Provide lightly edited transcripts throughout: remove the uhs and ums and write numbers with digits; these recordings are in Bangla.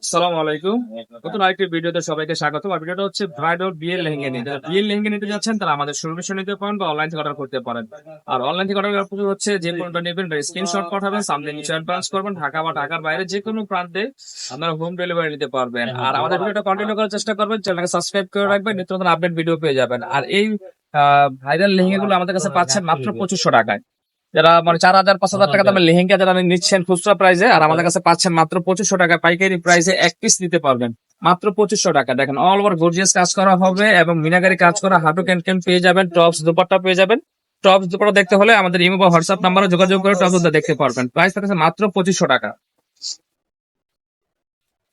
আসসালামু আলাইকুম। নতুন আরেকটি ভিডিওতে সবাইকে স্বাগত। আর ভিডিওটা হচ্ছে ব্রাইডাল বিয়ের লেহেঙ্গা নিয়ে। যারা বিয়ের লেহেঙ্গা নিতে যাচ্ছেন তারা আমাদের শোরুমে এসে নিতে পারেন বা অনলাইন থেকে অর্ডার করতে পারেন। আর অনলাইন থেকে অর্ডার করার প্রসেস হচ্ছে যে কোনটা নেবেন স্ক্রিনশট পাঠাবেন, সামনে নিচে অ্যাডভান্স করবেন, ঢাকা বা ঢাকার বাইরে যে কোনো প্রান্তে আপনারা হোম ডেলিভারি নিতে পারবেন। আর আমাদের ভিডিওটা কন্টিনিউ করার চেষ্টা করবেন, চ্যানেলকে সাবস্ক্রাইব করে রাখবেন, নিত্য নতুন আপডেট ভিডিও পেয়ে যাবেন। আর এই ভাইরাল লেহেঙ্গা গুলো আমাদের কাছে পাচ্ছেন মাত্র 2500 টাকায়। যারা মানে 4000 5000 টাকা দামের লেহেঙ্গা যারা নিচ্ছেন খুচরা প্রাইসে, আর আমাদের কাছে পাচ্ছেন মাত্র 2500 টাকা পাইকারি প্রাইসে এক পিস নিতে পারবেন মাত্র 2500 টাকা। দেখেন অল ওভার গর্জিয়াস কাজ করা হবে এবং মিনাকারি কাজ করা, হাঁটু ক্যান পেয়ে যাবেন, টপস দুপাট্টা পেয়ে যাবেন। টপস দুপাট্টা দেখতে হলে আমাদের ইমো বা হোয়াটসঅ্যাপ নাম্বারে যোগাযোগ করে টপস দেখতে পারবেন। প্রাইস থাকছে মাত্র 2500 টাকা।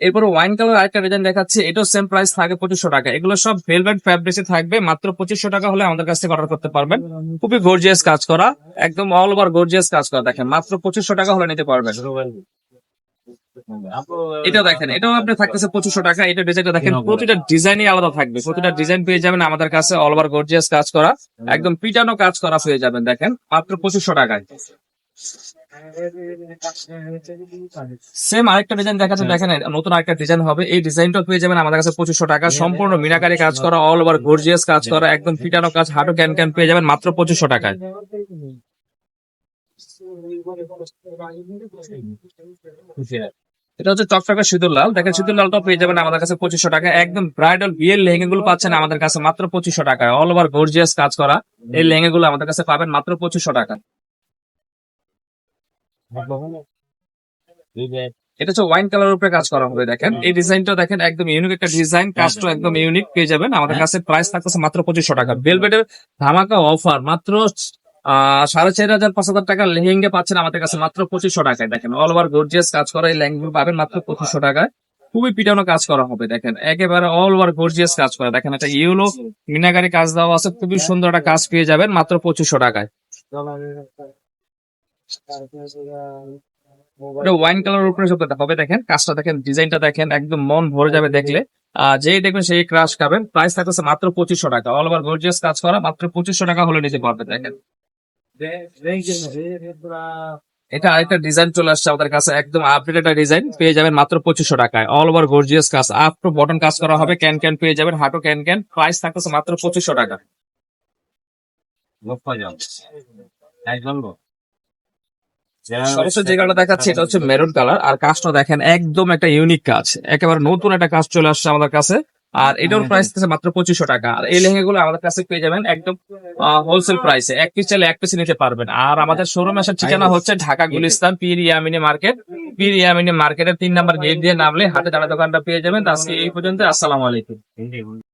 এরপর ওয়াইন কালার আরেকটা ডিজাইন দেখাচ্ছি, এটাও সেম প্রাইস থাকে 2500 টাকা। এগুলো সব ভেলভেট ফ্যাব্রিক্সে থাকবে, মাত্র 2500 টাকা হলে আমাদের কাছ থেকে অর্ডার করতে পারবেন। খুবই গর্জিয়াস কাজ করা, একদম অল ওভার গর্জিয়াস কাজ করা। দেখেন মাত্র 2500 টাকা হলে নিতে পারবেন। এটা দেখেন, এটাও আপনি থাকতেছে 2500 টাকা। এটা ডিজাইনটা দেখেন, প্রতিটা ডিজাইনই আলাদা থাকবে, প্রতিটা ডিজাইন পেয়ে যাবেন আমাদের কাছে অল ওভার গর্জিয়াস কাজ করা, একদম পিটানো কাজ করা পেয়ে যাবেন। দেখেন মাত্র 2500 টাকায়। সেম আরেকটা ডিজাইন দেখাচ্ছে, দেখেন নতুন আরেকটা ডিজাইন হবে, এই ডিজাইনটা পেয়ে যাবেন আমাদের কাছে 2500 টাকা। সম্পূর্ণ মিনাকারি কাজ করা, অল ওভার গর্জিয়াস কাজ করা, একদম ফিটানো কাজ, হাঁটু ক্যান পেয়ে যাবেন মাত্র 2500 টাকায়। এটা হচ্ছে টকটকা সিঁদুর লাল। দেখেন সিঁদুর লালটা পেয়ে যাবেন আমাদের কাছে 2500 টাকা। একদম ব্রাইডাল বিয়ের লেহেঙ্গা গুলো পাচ্ছেন আমাদের কাছে মাত্র 2500 টাকায়। অল ওভার গর্জিয়াস কাজ করা এই লেহেঙ্গা গুলো আমাদের কাছে পাবেন মাত্র 2500 টাকা। এটা হচ্ছে ওয়াইন কালার উপরে কাজ করা হবে। দেখেন এই ডিজাইনটা দেখেন, একদম ইউনিক একটা ডিজাইন, কাজটা একদম ইউনিক পেয়ে যাবেন আমাদের কাছে। প্রাইস থাকতেছে মাত্র 2500 টাকা। ভেলভেটের ধামাকা অফার, মাত্র 4500 টাকা লেহেঙ্গা পাচ্ছেন আমাদের কাছে মাত্র 2500 টাকায়। দেখেন অল ওভার গর্জিয়াস কাজ করা এই লেহেঙ্গা পাবেন মাত্র 2500 টাকায়। খুবই পিটানো কাজ করা হবে। দেখেন একেবারে অল ওভার গর্জিয়াস কাজ করা। দেখেন একটা ইউলো মিনাকারি কাজ দেওয়া আছে, খুবই সুন্দর একটা কাজ পেয়ে যাবেন মাত্র 2500 টাকায়। এটা ওয়াইন কালার উপরে হবে। দেখেন কাজটা দেখেন, ডিজাইনটা দেখেন, একদম মন ভরে যাবে দেখলে। যেই দেখবেন সেই ক্রাশ খাবেন। প্রাইস থাকতেছে মাত্র 2500 টাকা। অল ওভার গর্জিয়াস কাজ করা, মাত্র 2500 টাকা হলে নিতে পারবে। দেখেন এটা আরেকটা ডিজাইন চলে আসছে আমাদের কাছে, একদম আপডেট একটা ডিজাইন পেয়ে যাবেন মাত্র 2500 টাকায়। অল ওভার গর্জিয়াস কাজ, আপ টু বটন কাজ করা হবে, ক্যান পেয়ে যাবেন, হাঁটু ক্যান। প্রাইস থাকতেছে মাত্র 2500 টাকা। সর্বশেষ যে কালারটা দেখাচ্ছে এটা হচ্ছে মেরুন কালার। আর কাজটা দেখেন একদম একটা ইউনিক কাজ, একেবারে নতুন একটা কাজ চলে আসছে আমাদের কাছে। আর এটার প্রাইস আছে মাত্র 2500 টাকা। আর এই লেহেঙ্গা গুলো আমাদের কাছে পেয়ে যাবেন একদম হোলসেল প্রাইসে, এক পিস চাইলে এক পিস নিতে পারবেন। আর আমাদের শোরুম আসার ঠিকানা হচ্ছে ঢাকা গুলিস্তান পীর ইয়ামিনী মার্কেট। পীর ইয়ামিনী মার্কেটের 3 নম্বর গেট দিয়ে নামলে হাতে দাঁড়া দোকানটা পেয়ে যাবেন। তো আজকে এই পর্যন্ত, আসসালামু আলাইকুম।